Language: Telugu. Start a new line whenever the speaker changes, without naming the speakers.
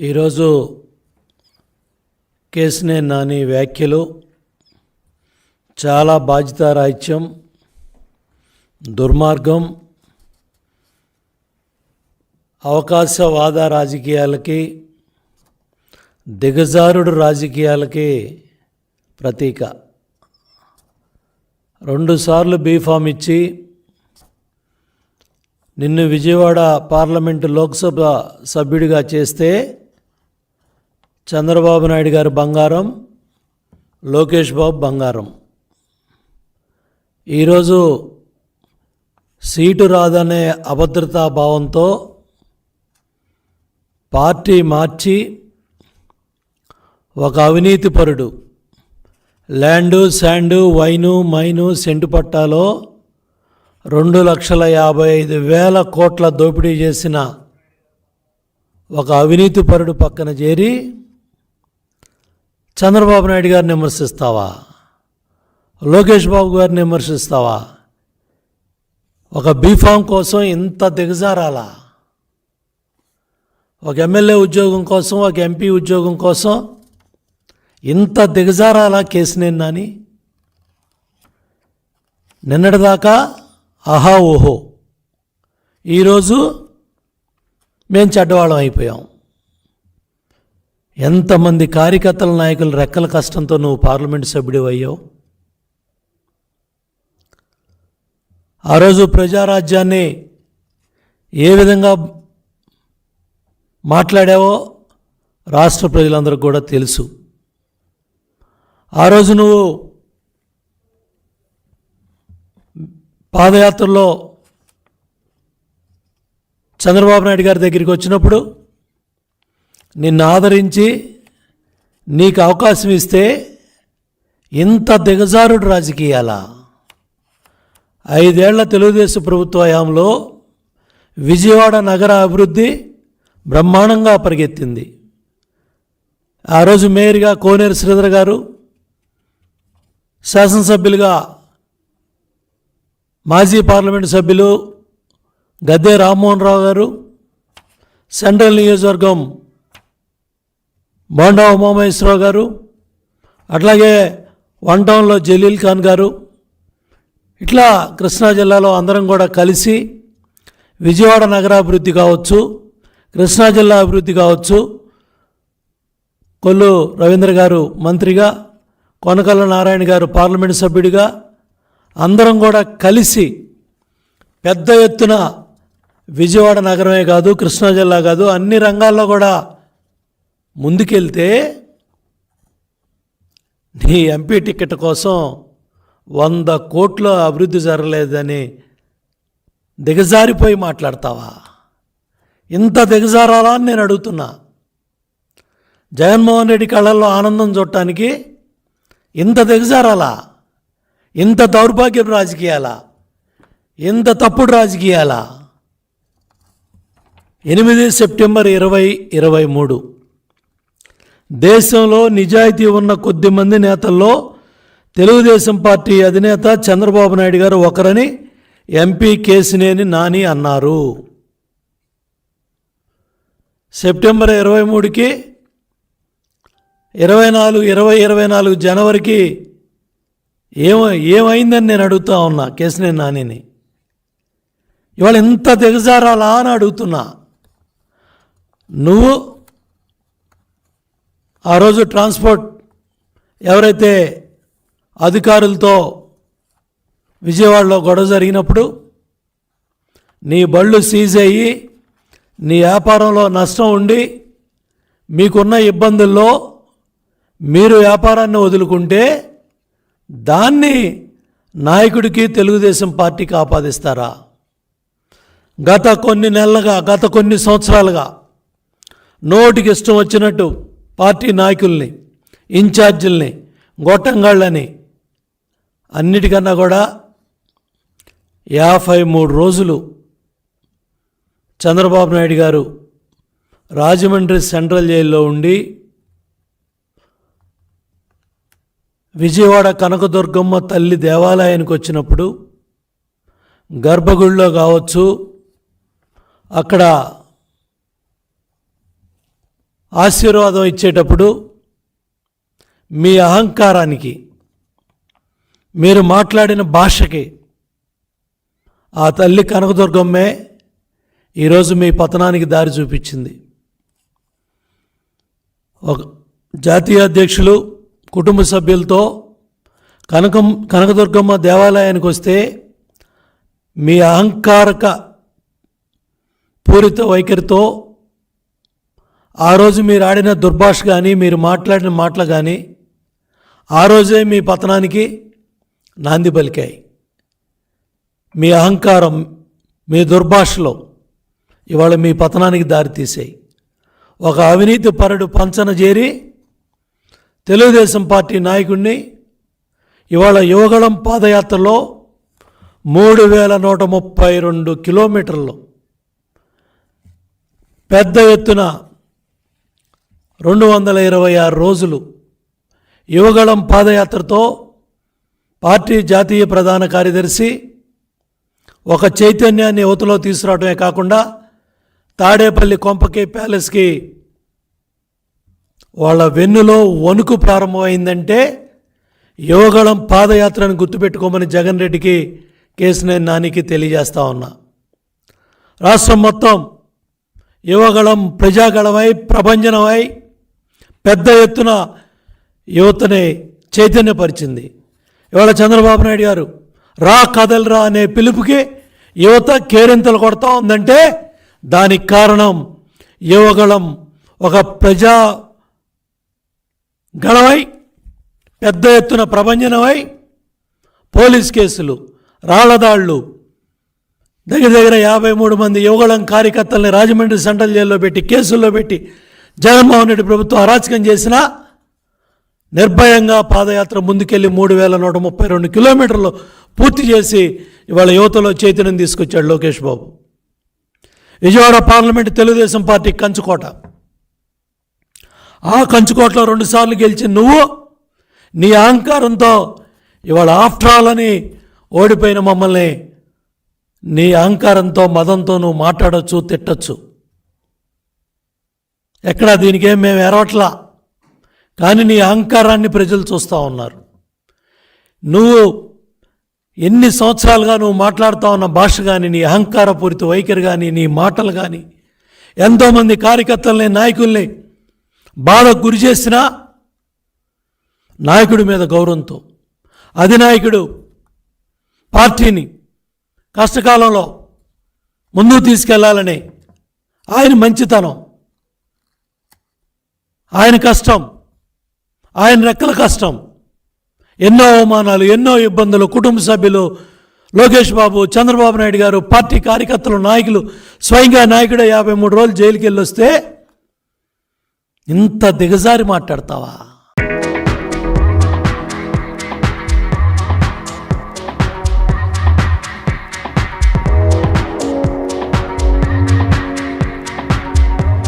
ఈరోజు కేశినేని నాని వ్యాఖ్యలు చాలా బాధ్యతారాహిత్యం, దుర్మార్గం, అవకాశవాద రాజకీయాలకి, దిగజారుడు రాజకీయాలకి ప్రతీక. 2 సార్లు బీఫామ్ ఇచ్చి నిన్ను విజయవాడ పార్లమెంటు లోక్సభ సభ్యుడిగా చేస్తే చంద్రబాబు నాయుడు గారు బంగారం, లోకేష్ బాబు బంగారం. ఈరోజు సీటు రాదనే అభద్రతా భావంతో పార్టీ మార్చి ఒక అవినీతిపరుడు land, sand, wine, mine, cent పట్టాలో 2,55,000 కోట్ల దోపిడీ చేసిన ఒక అవినీతిపరుడు పక్కన చేరి చంద్రబాబు నాయుడు గారిని విమర్శిస్తావా? లోకేష్ బాబు గారిని విమర్శిస్తావా? ఒక బీఫామ్ కోసం ఇంత దిగజారాలా? ఒక ఎమ్మెల్యే ఉద్యోగం కోసం, ఒక ఎంపీ ఉద్యోగం కోసం ఇంత దిగజారాలా కేశినేని నాని? నిన్నటిదాకా ఆహా ఓహో, ఈరోజు మేము చెడ్డవాళ్ళం అయిపోయాం. ఎంతమంది కార్యకర్తల నాయకుల రెక్కల కష్టంతో నువ్వు పార్లమెంటు సభ్యుడు అయ్యావు. ఆ రోజు ప్రజారాజ్యాన్ని ఏ విధంగా మాట్లాడావో రాష్ట్ర ప్రజలందరికీ కూడా తెలుసు. ఆ రోజు నువ్వు పాదయాత్రలో చంద్రబాబు నాయుడు గారి దగ్గరికి వచ్చినప్పుడు నిన్ను ఆదరించి నీకు అవకాశం ఇస్తే ఇంత దిగజారుడు రాజకీయాలా? 5 ఏళ్ల తెలుగుదేశం ప్రభుత్వ హయాంలో విజయవాడ నగర అభివృద్ధి బ్రహ్మాండంగా పరిగెత్తింది. ఆ రోజు మేయర్గా కోనేరు శ్రీధర్ గారు, శాసనసభ్యులుగా మాజీ పార్లమెంటు సభ్యులు గద్దె రామ్మోహన్ రావు గారు, సెంట్రల్ నియోజకవర్గం బోండా ఉమామహేశ్వరరావు గారు, అట్లాగే 1 టౌన్లో జలీల్ ఖాన్ గారు, ఇట్లా కృష్ణా జిల్లాలో అందరం కూడా కలిసి విజయవాడ నగరాభివృద్ధి కావచ్చు, కృష్ణా జిల్లా అభివృద్ధి కావచ్చు, కొల్లు రవీంద్ర గారు మంత్రిగా, కొనకళ్ళ నారాయణ గారు పార్లమెంటు సభ్యుడిగా అందరం కూడా కలిసి పెద్ద ఎత్తున విజయవాడ నగరమే కాదు, కృష్ణా జిల్లా కాదు, అన్ని రంగాల్లో కూడా ముందుకెళ్తే నీ ఎంపీ టికెట్ కోసం 100 కోట్ల అభివృద్ధి జరగలేదని దిగజారిపోయి మాట్లాడతావా? ఇంత దిగజారాలా అని నేను అడుగుతున్నా. జగన్మోహన్ రెడ్డి కళ్ళల్లో ఆనందం చూడటానికి ఇంత దిగజారాలా? ఇంత దౌర్భాగ్యపు రాజకీయాలా? ఇంత తప్పుడు రాజకీయాలా? 8 సెప్టెంబర్ 2023 దేశంలో నిజాయితీ ఉన్న కొద్దిమంది నేతల్లో తెలుగుదేశం పార్టీ అధినేత చంద్రబాబు నాయుడు గారు ఒకరని ఎంపీ కేశినేని నాని అన్నారు. సెప్టెంబర్ 23కి 2024 జనవరికి ఏమైందని నేను అడుగుతా ఉన్నా కేశినేని నానిని. ఇవాళ ఇంత దిగజారాలా అని అడుగుతున్నా. నువ్వు ఆ రోజు ట్రాన్స్పోర్ట్ ఎవరైతే అధికారులతో విజయవాడలో గొడవ జరిగినప్పుడు నీ బళ్ళు సీజ్ అయ్యి నీ వ్యాపారంలో నష్టం ఉండి మీకున్న ఇబ్బందుల్లో మీరు వ్యాపారాన్ని వదులుకుంటే దాన్ని నాయకుడికి, తెలుగుదేశం పార్టీకి ఆపాదిస్తారా? గత కొన్ని సంవత్సరాలుగా నోటికి ఇష్టం వచ్చినట్టు పార్టీ నాయకుల్ని, ఇన్ఛార్జీల్ని, గొట్టంగాళ్ళని అన్నిటికన్నా కూడా 53 రోజులు చంద్రబాబు నాయుడు గారు రాజమండ్రి సెంట్రల్ జైల్లో ఉండి విజయవాడ కనకదుర్గమ్మ తల్లి దేవాలయానికి వచ్చినప్పుడు గర్భగుడిలో కావచ్చు, అక్కడ ఆశీర్వాదం ఇచ్చేటప్పుడు మీ అహంకారానికి, మీరు మాట్లాడిన భాషకి ఆ తల్లి కనకదుర్గమ్మే ఈరోజు మీ పతనానికి దారి చూపించింది. ఒక జాతీయ అధ్యక్షులు కుటుంబ సభ్యులతో కనకదుర్గమ్మ దేవాలయానికి వస్తే మీ అహంకారక పూరిత వైఖరితో ఆ రోజు మీరు ఆడిన దుర్భాష కానీ, మీరు మాట్లాడిన మాటలు కానీ ఆ రోజే మీ పతనానికి నాంది పలికాయి. మీ అహంకారం, మీ దుర్భాషలో ఇవాళ మీ పతనానికి దారితీసాయి. ఒక అవినీతి పరుడు పంచన చేరి తెలుగుదేశం పార్టీ నాయకుడిని ఇవాళ యువగళం పాదయాత్రలో 3132 కిలోమీటర్లు పెద్ద ఎత్తున 226 రోజులు యువగళం పాదయాత్రతో పార్టీ జాతీయ ప్రధాన కార్యదర్శి ఒక చైతన్యాన్ని యువతలో తీసుకురావడమే కాకుండా తాడేపల్లి కొంపకి ప్యాలెస్కి వాళ్ళ వెన్నులో వణుకు ప్రారంభమైందంటే యువగళం పాదయాత్రను గుర్తుపెట్టుకోమని జగన్ రెడ్డికి, కేశినేని నానికి తెలియజేస్తా ఉన్నా. రాష్ట్రం మొత్తం యువగళం ప్రజాగళమై, ప్రభంజనమై పెద్ద ఎత్తున యువతని చైతన్యపరిచింది. ఇవాళ చంద్రబాబు నాయుడు గారు రా కదలరా అనే పిలుపుకి యువత కేరింతలు కొడతా ఉందంటే దానికి కారణం యువగళం ఒక ప్రజా గళమై పెద్ద ఎత్తున ప్రభంజనమై పోలీస్ కేసులు, రాళ్లదాళ్లు, దగ్గర 53 మంది యువగళం కార్యకర్తల్ని రాజమండ్రి సెంట్రల్ జైల్లో పెట్టి, కేసుల్లో పెట్టి జగన్మోహన్ రెడ్డి ప్రభుత్వం అరాచకం చేసినా నిర్భయంగా పాదయాత్ర ముందుకెళ్ళి 3132 కిలోమీటర్లు పూర్తి చేసి ఇవాళ యువతలో చైతన్యం తీసుకొచ్చాడు లోకేష్ బాబు. విజయవాడ పార్లమెంటు తెలుగుదేశం పార్టీ కంచుకోట. ఆ కంచుకోటలో 2 సార్లు గెలిచి నువ్వు నీ అహంకారంతో ఇవాళ ఆఫ్టర్ ఆల్ అని ఓడిపోయిన మమ్మల్ని నీ అహంకారంతో, మదంతో నువ్వు మాట్లాడచ్చు, తిట్టచ్చు. ఎక్కడా దీనికేం మేము ఎరవట్లా. కానీ నీ అహంకారాన్ని ప్రజలు చూస్తూ ఉన్నారు. నువ్వు ఎన్ని సంవత్సరాలుగా నువ్వు మాట్లాడుతూ ఉన్న భాష కానీ, నీ అహంకారపూరిత వైఖరి కానీ, నీ మాటలు కానీ ఎంతోమంది కార్యకర్తల్ని, నాయకుల్ని బాధకు గురి చేసినా నాయకుడి మీద గౌరవంతో, అధినాయకుడు పార్టీని కష్టకాలంలో ముందుకు తీసుకెళ్లాలని ఆయన మంచితనం, ఆయన కష్టం, ఆయన రెక్కల కష్టం, ఎన్నో అవమానాలు, ఎన్నో ఇబ్బందులు, కుటుంబ సభ్యులు, లోకేష్ బాబు, చంద్రబాబు నాయుడు గారు, పార్టీ కార్యకర్తలు, నాయకులు, స్వయంగా నాయకుడే 53 రోజులు జైలుకి వెళ్ళి వస్తే ఇంత దిగజారి మాట్లాడతావా?